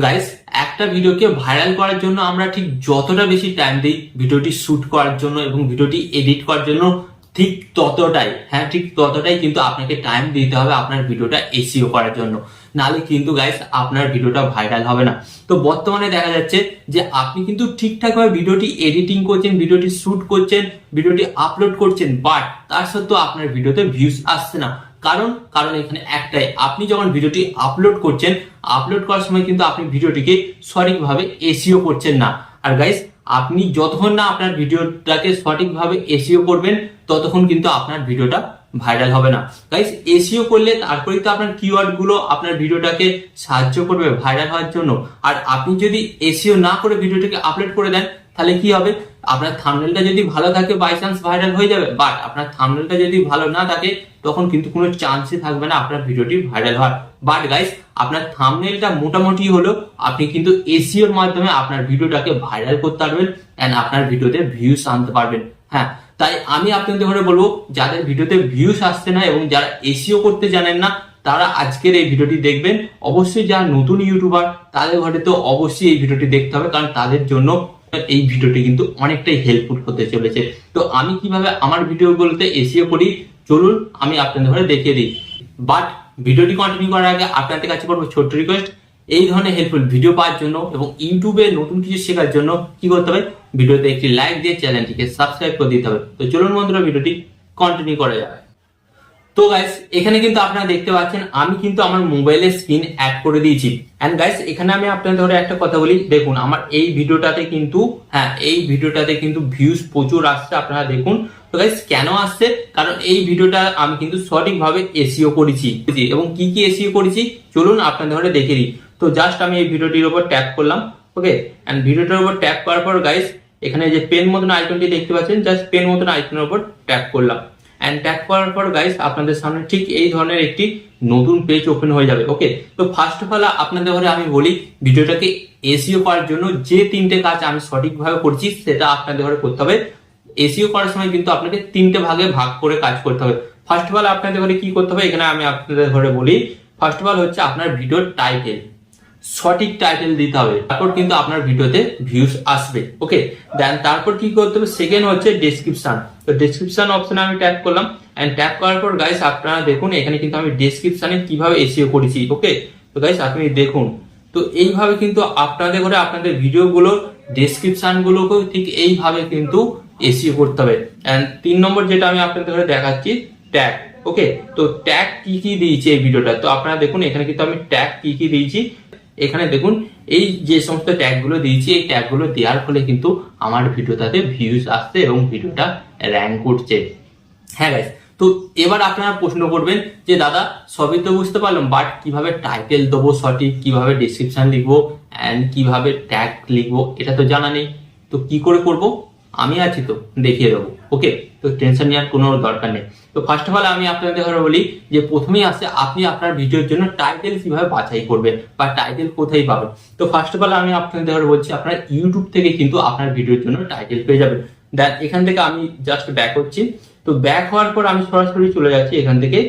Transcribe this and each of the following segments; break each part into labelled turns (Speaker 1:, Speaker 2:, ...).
Speaker 1: Guys, একটা ভিডিওকে viral করার জন্য আমরা ঠিক যতটা বেশি টাইম দিই ভিডিওটি শুট করার জন্য এবং ভিডিওটি এডিট করার জন্য, ঠিক ততটাই কিন্তু আপনাকে টাইম দিতে হবে আপনার ভিডিওটা এসইও করার জন্য। নাহলে কিন্তু গাইস আপনার ভিডিওটা ভাইরাল হবে না। তো বর্তমানে দেখা যাচ্ছে যে আপনি কিন্তু ঠিকঠাক ভাবে ভিডিওটি এডিটিং করছেন, ভিডিওটি শুট করছেন, ভিডিওটি আপলোড করছেন, বাট তার সত্ত্বেও আপনার ভিডিওতে ভিউজ আসছে না। কারণ এখানে একটাই, আপনি যখন ভিডিওটি আপলোড করছেন, আপলোড করার সময় কিন্তু আপনি ভিডিওটিকে সঠিকভাবে এসইও করছেন না। আর গাইস, আপনি যতক্ষণ না আপনার ভিডিওটাকে সঠিকভাবে এসইও করবেন ততক্ষণ কিন্তু আপনার ভিডিওটা ভাইরাল হবে না। গাইস, এসইও করলে তারপরেই তো আপনার কিওয়ার্ড গুলো আপনার ভিডিওটাকে সাহায্য করবে ভাইরাল হওয়ার জন্য। আর আপনি যদি এসইও না করে ভিডিওটাকে আপলোড করে দেন তাহলে কি হবে? আপনার থাম্বনেলটা যদি ভালো থাকে বাই চান্স ভাইরাল হয়ে যাবে, বাট আপনার থাম্বনেলটা যদি ভালো না থাকে তখন কিন্তু কোনো চান্সই থাকবে না আপনার ভিডিওটি ভাইরাল হওয়ার। বাট গাইস, আপনার থাম্বনেলটা মোটামুটি হলো আপনি কিন্তু এসইওর মাধ্যমে আপনার ভিডিওটাকে ভাইরাল করতে পারবেন এন্ড আপনার ভিডিওতে ভিউজ আনতে পারবেন। হ্যাঁ, তাই আমি আপনাদের ঘরে বলবো, যাদের ভিডিওতে ভিউজ আসছে না এবং যারা এসইও করতে জানেন না তারা আজকের এই ভিডিওটি দেখবেন। অবশ্যই যারা নতুন ইউটিউবার তাদের ঘরে তো অবশ্যই এই ভিডিওটি দেখতে হবে, কারণ তাদের জন্য এই ভিডিওটি কিন্তু অনেকটাই হেল্পফুল হতে চলেছে। তো আমি কিভাবে আমার ভিডিওগুলোতে এসইও করি চলুন আমি আপনাদের ঘরে দেখিয়ে দিই। বাট ভিডিওটি কন্টিনিউ করার আগে আপনাদের কাছে করবো ছোট্ট রিকোয়েস্ট, এই ধরনের হেল্পফুল ভিডিও পাওয়ার জন্য এবং ইউটিউবে নতুন কিছু শেখার জন্য কি করতে হবে, ভিডিওতে একটি লাইক দিয়ে চ্যানেলটিকে সাবস্ক্রাইব করে দিতে হবে। তো চলুন বন্ধুরা, ভিডিওটি কন্টিনিউ করা যাবে। তো গাইস, এখানে কিন্তু আপনারা দেখতে পাচ্ছেন আমি কিন্তু আমার মোবাইলের স্ক্রিন অ্যাড করে দিয়েছি। এন্ড গাইস, এখানে আমি আপনাদের ধরে একটা কথা বলি, দেখুন আমার এই ভিডিওটাতে কিন্তু ভিউজ প্রচুর আসছে, আপনারা দেখুন। তো গাইস, কেন আসছে? কারণ এই ভিডিওটা আমি কিন্তু সঠিকভাবে এসইও করেছি এবং কি কি এসইও করেছি চলুন আপনাদের ধরে দেখে দিই। তো জাস্ট আমি এই ভিডিওটির উপর ট্যাপ করলাম, ওকে। এন্ড ভিডিওটার উপর ট্যাপ করার পর গাইস, এখানে যে পেন মতন আইকনটি দেখতে পাচ্ছেন, জাস্ট পেন মতন আইকনের উপর ট্যাপ করলাম। এন্ড ট্যাপ করার পর গাইস, আপনাদের সামনে ঠিক এই ধরনের একটি নতুন পেজ ওপেন হয়ে যাবে, ওকে। তো ফার্স্ট অফ অল আপনাদের ঘরে আমি বলি, ভিডিওটাকে এসইও করার জন্য যে তিনটে কাজ আমি সঠিকভাবে করছি সেটা আপনাদের ঘরে করতে হবে। এসইও করার সময় কিন্তু আপনাকে তিনটে ভাগে ভাগ করে কাজ করতে হবে। ফার্স্ট অফ অল আপনাদের ঘরে কি করতে হবে, এখানে আমি আপনাদের ঘরে বলি, ফার্স্ট অফ অল হচ্ছে আপনার ভিডিওর টাইটেল, সঠিক টাইটেল দিতে হবে, তারপর কিন্তু আপনার ভিডিওতে ভিউজ আসবে, ওকে। দেন তারপর কি করতে হবে, সেকেন্ড হচ্ছে ডেসক্রিপশন। তো ডেসক্রিপশন অপশনে আমি ট্যাপ করলাম। এন্ড ট্যাপ করার পর গাইস, আপনারা দেখুন এখানে কিন্তু আমি ডেসক্রিপশনে কিভাবে এসইও করেছি, ওকে। তো গাইস, আপনি দেখুন, তো এইভাবে কিন্তু আপনাদের ঘরে আপনাদের ভিডিওগুলো ডেসক্রিপশন গুলোকেও ঠিক এইভাবে কিন্তু এসইও করতে হবে। এন্ড 3 নম্বর যেটা আমি আপনাদের ঘরে দেখাচ্ছি, ট্যাগ, ওকে। তো ট্যাগ কি কি দিয়েছি এই ভিডিওটা, তো আপনারা দেখুন এখানে কিন্তু আমি ট্যাগ কি কি দিয়েছি। এখানে দেখুন এই যে সমস্ত ট্যাগ গুলো দিয়েছি, এই ট্যাগ গুলো দেওয়ার ফলে কিন্তু আমার ভিডিওটাতে ভিউজ আসছে এবং ভিডিওটা র্যাঙ্ক করছে। হ্যাঁ গাইস, তো এবার আপনারা প্রশ্ন করবেন যে দাদা সবই তো বুঝতে পারলাম, বাট কিভাবে টাইটেল দেবো সঠিক, কিভাবে ডেসক্রিপশন লিখবো এন্ড কিভাবে ট্যাগ লিখবো এটা তো জানা নেই। তো কি করে করব, আমি আছি তো, দেখিয়ে দেবো, ওকে। তো টেনশন নেওয়ার কোনো দরকার নেই। তো ফার্স্ট অফ অল আমি আপনাদের ঘরে বলি যে প্রথমেই আসে আপনি আপনার ভিডিওর জন্য টাইটেল কিভাবে বাছাই করবেন বা টাইটেল কোথায় পাবেন। তো ফার্স্ট অফ অল আমি আপনাদের ঘরে বলছি, আপনার ইউটিউব থেকে কিন্তু আপনার ভিডিওর জন্য টাইটেল পেয়ে যাবেন। দেন এখান থেকে আমি জাস্ট ব্যাক হচ্ছি। তো ব্যাক হওয়ার পর আমি সরাসরি চলে যাচ্ছি এখান থেকে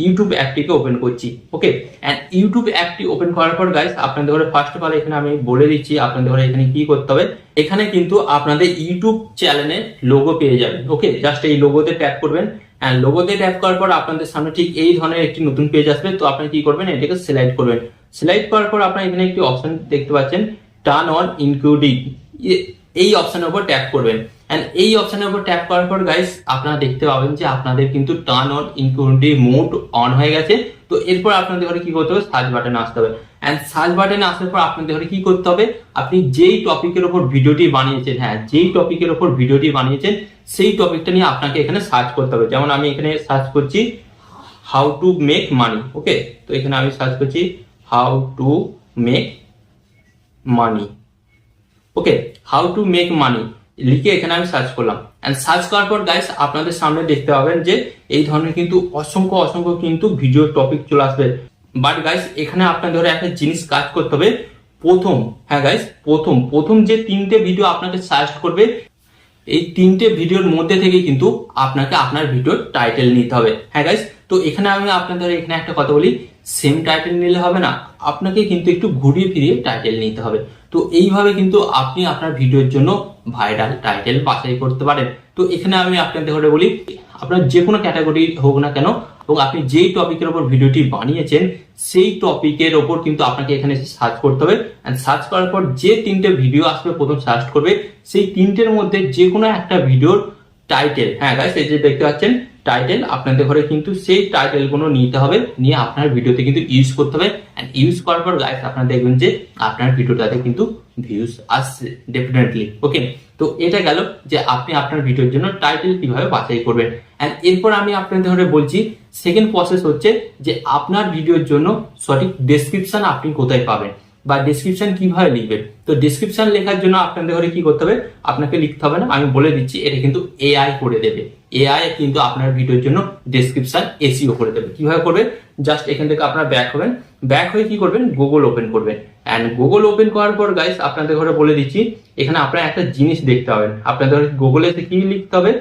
Speaker 1: ইউটিউব অ্যাপটিকে ওপেন করছি, ওকে। এন্ড ইউটিউব অ্যাপটি ওপেন করার পর গাইস, আপনাদের ঘরে ফার্স্ট অফ অল এখানে আমি বলে দিচ্ছি আপনাদের ঘরে এখানে কি করতে হবে। এখানে কিন্তু আপনাদের ইউটিউব চ্যানেলে লোগো পেয়ে যাবেন, ওকে। জাস্ট এই লোগোতে ট্যাপ করবেন। এন্ড লোগোতে ট্যাপ করার পর আপনাদের সামনে ঠিক এই ধরনের একটি নতুন পেজ আসবে। তো আপনি কি করবেন, এটাকে সিলেক্ট করবেন। সিলেক্ট করার পর আপনার এখানে একটি অপশন দেখতে পাচ্ছেন, টার্ন অন ইনক্লুডিং, এই অপশনের উপর ট্যাপ করবেন। এন্ড এই অপশনের উপর ট্যাপ করার পর গাইস, আপনারা দেখতে পাবেন যে আপনাদের কিন্তু turn on including mode on হয়ে গেছে। তো এরপর আপনাদের ঘরে কি করতে হবে, সার্চ বাটনে আসতে হবে। এন্ড সার্চ বাটনে আসার পর আপনাদের ঘরে কি করতে হবে, আপনি যেই টপিকের উপর ভিডিওটি বানিয়েছেন, হ্যাঁ যেই টপিকের উপর ভিডিওটি বানিয়েছেন সেই টপিকটা নিয়ে আপনাকে এখানে সার্চ করতে হবে। যেমন আমি এখানে সার্চ করছি হাউ টু মেক মানি, ওকে। তো এখানে আমি সার্চ করছি how to make money, okay. How to make money লিখে এখানে আমি সার্চ করলাম। এন্ড সার্চ করার পর গাইস, আপনাদের সামনে দেখতে পাবেন যে এই ধরনের কিন্তু অসংখ্য কিন্তু ভিডিও টপিক চলে আসবে। বাট গাইস, এখানে আপনাদের ধরে একটা জিনিস কাজ করতে হবে, প্রথম, হ্যাঁ গাইস, প্রথম যে 3টে ভিডিও আপনাকে সাজেস্ট করবে, এই 3টে ভিডিওর মধ্যে থেকে কিন্তু আপনাকে আপনার ভিডিওর টাইটেল নিতে হবে। হ্যাঁ গাইস, তো তো এখানে আমি আপনাদের এখানে একটা কথা বলি, সেম টাইটেল নিলে হবে না, আপনাকে কিন্তু একটু ঘুরিয়ে ফিরিয়ে টাইটেল নিতে হবে। তো এইভাবে কিন্তু আপনি আপনার ভিডিওর জন্য ভাইরাল টাইটেল বাছাই করতে পারেন। তো এখানে আমি আপনাদের করে বলি, আপনার যে কোনো ক্যাটাগরি হোক না কেন এবং আপনি যেই টপিকের উপর ভিডিওটি বানিয়েছেন সেই টপিকের ওপর কিন্তু আপনাকে এখানে সার্চ করতে হবে। এন্ড সার্চ করার পর যে 3টে ভিডিও আসবে প্রথম সার্চ করবে, সেই 3টের মধ্যে যে কোনো একটা ভিডিওর টাইটেল, হ্যাঁ গাইস এই যে দেখতে পাচ্ছেন টাইটেল, আপনাদের ঘরে কিন্তু সেই টাইটেল গুলো নিতে হবে, নিয়ে আপনার ভিডিওতে কিন্তু ইউজ করতে হবে। এন্ড ইউজ করার পর গাইস আপনারা দেখবেন যে আপনার ভিডিওটাতে কিন্তু ভিউজ আসছে ডেফিনেটলি। ওকে, তো এটা গেল যে আপনি আপনার ভিডিওর জন্য টাইটেল কিভাবে বাছাই করবেন। এন্ড এরপর আমি আপনাদের ঘরে বলছি সেকেন্ড প্রসেস হচ্ছে যে আপনার ভিডিওর জন্য সঠিক ডেসক্রিপশন আপনি কোথায় পাবেন বা ডেসক্রিপশন কিভাবে লিখবেন। তো ডেসক্রিপশন লেখার জন্য আপনাদের ঘরে কি করতে হবে, আপনাকে লিখতে হবে না, আমি বলে দিচ্ছি, এটা কিন্তু এআই করে দেবে। এআই কিন্তু আপনার ভিডিওর জন্য ডেসক্রিপশন এসইও করে দেবে। কিভাবে করবে, জাস্ট এখান থেকে আপনারা ব্যাক হবেন, ব্যাক হয়ে কি করবেন, গুগল ওপেন করবেন। এন্ড গুগল ওপেন করার পর গাইস আপনাদের ঘরে বলে দিচ্ছি, এখানে আপনারা একটা জিনিস দেখতে পাবেন, আপনাদের গুগলে কি লিখতে হবে,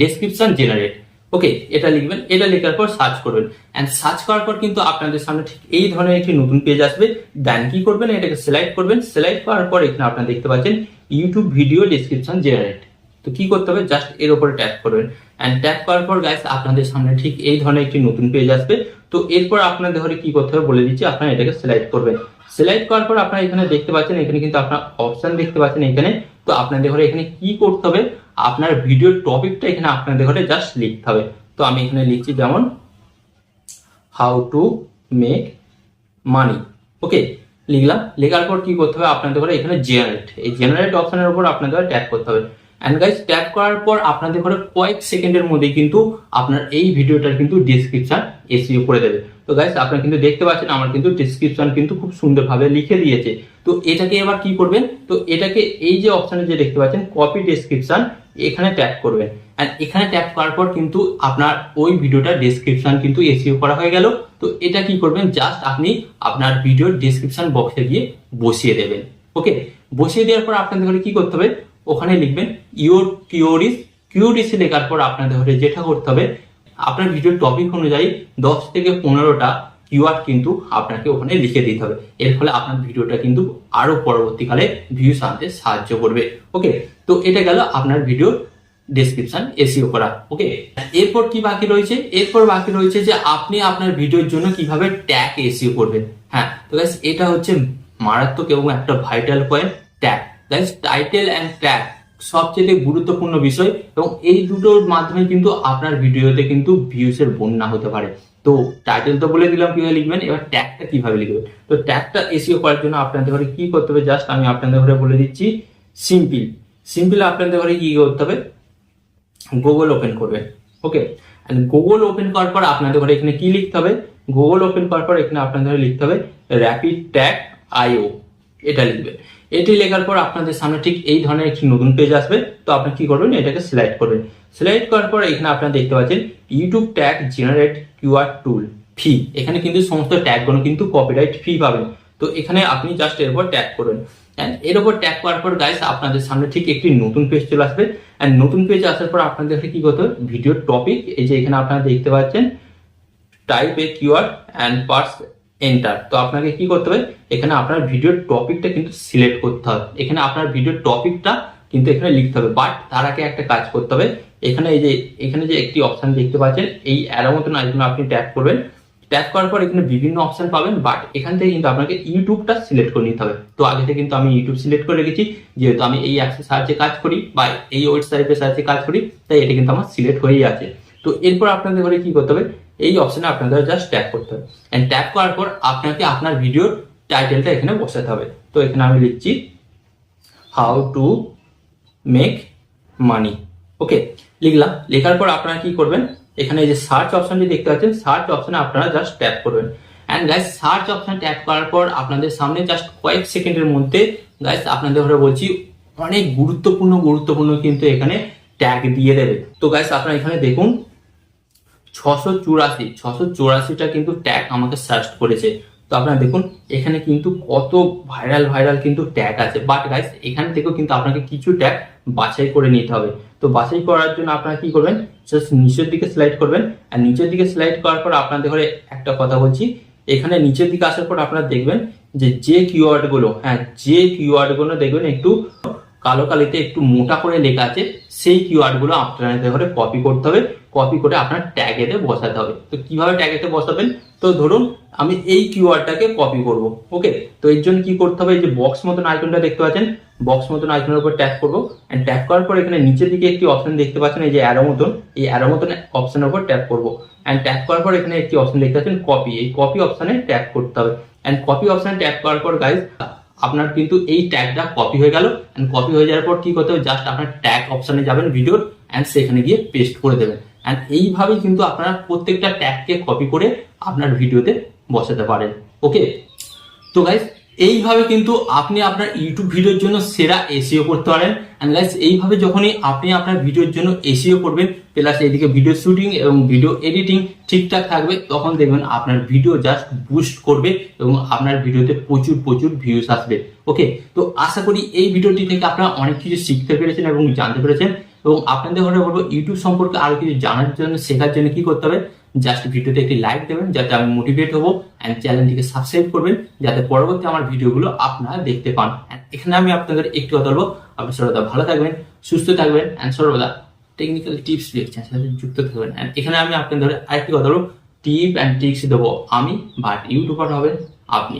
Speaker 1: ডেসক্রিপশন জেনারেট। ওকে, এটা লিখবেন, এটা লেখার পর সার্চ করবেন। এন্ড সার্চ করার পর কিন্তু আপনাদের সামনে ঠিক এই ধরনের একটি নতুন পেজ আসবে। দেন কি করবেন, এটাকে সিলেক্ট করবেন, সিলেক্ট করার পর এখানে আপনারা দেখতে পাচ্ছেন ইউটিউব ভিডিও ডেসক্রিপশন জেনারেট। তো কি করতে হবে, জাস্ট এর উপরে ট্যাপ করবেন। এন্ড ট্যাপ করার পর গাইস আপনাদের সামনে ঠিক এই ধরনের একটি নতুন পেজ আসবে। তো এরপর আপনাদের ঘরে কি করতে হবে বলে দিচ্ছি, আপনারা এটাকে সিলেক্ট করবেন। সিলেক্ট করার পর আপনারা এখানে দেখতে পাচ্ছেন, এখানে কিন্তু আপনার অপশন দেখতে পাচ্ছেন এখানে। তো আপনাদের ঘরে এখানে কি করতে হবে, আপনার ভিডিওর টপিকটা এখানে আপনাদের ঘরে জাস্ট লিখতে হবে। তো আমি এখানে লিখছি যেমন হাউ টু মেক মানি। ওকে, লিখলাম, লেখার পর কি করতে হবে, আপনাদের ঘরে এখানে জেনারেট, এই জেনারেট অপশনের উপর আপনাদের ট্যাপ করতে হবে। এন্ড গাইস ট্যাপ করার পর আপনাদের ঘরে কয়েক সেকেন্ডের মধ্যে কিন্তু আপনার এই ভিডিওটার কিন্তু ডেসক্রিপশন এসইও করে দেবে। তো গাইস আপনারা কিন্তু দেখতে পাচ্ছেন আমার কিন্তু ডেসক্রিপশন কিন্তু খুব সুন্দরভাবে লিখে দিয়েছে। তো এটাকে এবার কি করবেন, তো এটাকে এই যে অপশনে যে দেখতে পাচ্ছেন কপি ডেসক্রিপশন, এখানে ট্যাপ করবেন। এন্ড এখানে ট্যাপ করার পর কিন্তু আপনার ওই ভিডিওটা ডেসক্রিপশন কিন্তু এসইও করা হয়ে গেল। তো এটা কি করবেন, জাস্ট আপনি আপনার ভিডিওর ডেসক্রিপশন বক্সে গিয়ে বসিয়ে দেবেন। ওকে, বসিয়ে দেওয়ার পর আপনাদের ঘরে কি করতে হবে, ওখানে লিখবেন ইউর কিউরিস। কিউরিস লেখার পর আপনাদের ঘরে যেটা করতে হবে, আপনার ভিডিওর টপিক অনুযায়ী 10 থেকে 15টা কিওয়ার্ড কিন্তু আপনাকে ওখানে লিখে দিতে হবে। এর ফলে আপনার ভিডিওটা কিন্তু আরো পরবর্তীকালে ভিউস আনতে সাহায্য করবে। ওকে, তো এটা গেল আপনার ভিডিও ডেসক্রিপশন এসইও করা। ওকে, এরপর কি বাকি রয়েছে, এরপর বাকি রয়েছে যে আপনি আপনার ভিডিওর জন্য কিভাবে ট্যাগ এসইও করবেন। হ্যাঁ, তো গাইস এটা হচ্ছে মারাত্মক এবং একটা vital point, tag. Guys title and tag সবচেয়ে গুরুত্বপূর্ণ বিষয়, এবং এই দুটোর মাধ্যমে কিন্তু আপনার ভিডিওতে কিন্তু ভিউস এর বন্যা হতে পারে। তো টাইটেল তো বলে দিলাম কিভাবে লিখবেন, এবার ট্যাগটা কিভাবে লিখবেন। তো ট্যাগটা এসইও করার জন্য আপনাদের ঘরে কি করতে হবে, জাস্ট আমি আপনাদের ঘরে বলে দিচ্ছি, সিম্পল আপনাদের ঘরে কি করতে হবে, গুগল ওপেন করবেন। ওকে, গুগল ওপেন করার পর আপনাদের ঘরে এখানে কি লিখতে হবে, গুগল ওপেন করার পর এখানে আপনাদের লিখতে হবে র্যাপিড ট্যাগ আইও, এটা লিখবেন। এটি লেখার পর আপনাদের সামনে ঠিক এই ধরনের একটি নতুন পেজ আসবে। তো আপনি কি করবেন, এটাকে সিলেক্ট করবেন। সিলেক্ট করার পর এখানে আপনারা দেখতে পাচ্ছেন YouTube tag generate keyword tool free. এখানে কিন্তু সমস্ত ট্যাগগুলো কিন্তু কপিরাইট ফি পাবেন। তো এখানে আপনি জাস্ট এর উপর ট্যাগ করবেন। এর উপর ট্যাগ করার পর গাইস আপনাদের সামনে ঠিক একটি নতুন পেজ চলে আসবে। এন্ড নতুন পেজ আসার পর আপনাদের কি করতে হবে, ভিডিওর টপিক, এই যে এখানে আপনারা দেখতে পাচ্ছেন type a keyword and press enter. তো আপনাকে কি করতে হবে, এখানে আপনার ভিডিওর টপিকটা কিন্তু সিলেক্ট করতে হবে। এখানে আপনার ভিডিওর টপিকটা কিন্তু এখানে লিখতে হবে, বাট তার আগে একটা কাজ করতে হবে। এখানে এই যে এখানে যে একটি অপশন দেখতে পাচ্ছেন, এই অ্যারো মতন আইকনে আপনি ট্যাপ করবেন। ট্যাপ করার পর এখানে বিভিন্ন অপশন পাবেন, বাট এখান থেকে কিন্তু আপনাকে ইউটিউবটা সিলেক্ট করে নিতে হবে। তো আগে থেকে কিন্তু আমি ইউটিউব সিলেক্ট করে রেখেছি, যেহেতু আমি এই অ্যাপসে সার্চে কাজ করি বা এই ওয়েবসাইটে সার্চে কাজ করি, তাই এটা কিন্তু আমার সিলেক্ট হয়েই আছে। তো এরপর আপনাদের ঘরে কি করতে হবে, এই অপশনে আপনাদের জাস্ট ট্যাপ করতে হবে। এন্ড ট্যাপ করার পর আপনাকে আপনার ভিডিওর টাইটেলটা এখানে বসাতে হবে। তো এখানে আমি লিখছি হাউ টু মেক মানি। ওকে, লিখলাম। লেখার পর আপনারা কি করবেন, এখানে যে সার্চ অপশনটি দেখতে পাচ্ছেন, সার্চ অপশনে আপনারা জাস্ট ট্যাপ করবেন। And guys search option tap করার পর আপনাদের সামনে জাস্ট কয়েক সেকেন্ডের মধ্যে গাইস আপনাদের ঘরে বলছি অনেক গুরুত্বপূর্ণ কিন্তু এখানে ট্যাগ দিয়ে দেবে। তো গাইস আপনারা এখানে দেখুন 684টা কিন্তু ট্যাগ আমাকে সার্চ করেছে। তো আপনারা দেখুন এখানে কিন্তু কত ভাইরাল কিন্তু ট্যাগ আছে, বাট গাইস এখান থেকেও কিন্তু আপনাকে কিছু ট্যাগ বাছাই করে নিতে হবে। তো বাছাই করার জন্য আপনারা কি করবেন, জাস্ট নিচের দিকে স্লাইড করবেন, আর নিচের দিকে স্লাইড করার পর আপনাদের ঘরে একটা কথা বলছি, এখানে নিচের দিকে আসার পর আপনারা দেখবেন যে কিওয়ার্ড গুলো, হ্যাঁ যে কিওয়ার্ড গুলো দেখবেন একটু কালো কালিতে একটু মোটা করে লেখা আছে, সেই কিওয়ার্ড গুলো আপনাদের ঘরে কপি করতে হবে, কপি করে আপনার ট্যাগেতে বসাতে হবে। তো কিভাবে ট্যাগেতে বসাবেন, তো ধরুন আমি এই কিওয়ার্ডটাকে কপি করব, ওকে। তো এর জন্য কি করতে হবে, এই যে বক্স মতন আইকনটা দেখতে পাচ্ছেন, বক্স মতন আইকনের উপর ট্যাপ করবো, এন্ড ট্যাপ করার পর এখানে নিচের দিকে একটি অপশন দেখতে পাচ্ছেন, এই যে অ্যারো মতন, এই অ্যারো মতন অপশনের উপর ট্যাপ করবো, এন্ড ট্যাপ করার পর এখানে একটি অপশন দেখতে পাচ্ছেন কপি, এই কপি অপশনে ট্যাপ করতে হবে। এন্ড কপি অপশনে ট্যাপ করার পর গাইজ আপনার কিন্তু এই ট্যাগটা কপি হয়ে গেল। এন্ড কপি হয়ে যাওয়ার পর কি করতে হবে, জাস্ট আপনার ট্যাগ অপশনে যাবেন ভিডিওর, এন্ড সেখানে গিয়ে পেস্ট করে দেবেন। এন্ড এইভাবেই কিন্তু আপনারা প্রত্যেকটা ট্যাগকে কপি করে আপনার ভিডিওতে বসাতে পারেন, ওকে। তো গাইজ এইভাবে কিন্তু আপনি আপনার ইউটিউব ভিডিওর জন্য সেরা এসইও করতে পারেন। এন্ড গাইজ এইভাবে যখনই আপনি আপনার ভিডিওর জন্য এসইও করবেন, প্লাস এদিকে ভিডিও শুটিং এবং ভিডিও এডিটিং ঠিকঠাক থাকবে, তখন দেখবেন আপনার ভিডিও জাস্ট বুস্ট করবে এবং আপনার ভিডিওতে প্রচুর ভিউজ আসবে, ওকে। তো আশা করি এই ভিডিওটি থেকে আপনারা অনেক কিছু শিখতে পেরেছেন এবং জানতে পেরেছেন, এবং আপনাদের ঘরে বলবো ইউটিউব সম্পর্কে আরো কিছু জানার জন্য, শেখার জন্য কি করতে হবে, জাস্ট ভিডিওতে একটি লাইক দেবেন যাতে আমি মোটিভেট হবো, এন্ড চ্যানেলটিকে সাবস্ক্রাইব করবেন যাতে পরবর্তী আমার ভিডিওগুলো আপনারা দেখতে পান। এখানে আমি আপনাদের একটি কথা বলবো, আপনি সর্বদা ভালো থাকবেন, সুস্থ থাকবেন, এন্ড সর্বদা টেকনিক্যাল টিপস লেকচারের সাথে যুক্ত থাকবেন। এন্ড এখানে আমি আপনাদের আরেকটি কথা বলবো, টিপ এন্ড ট্রিক্স দেবো আমি, বাট ইউটিউবার হবেন আপনি।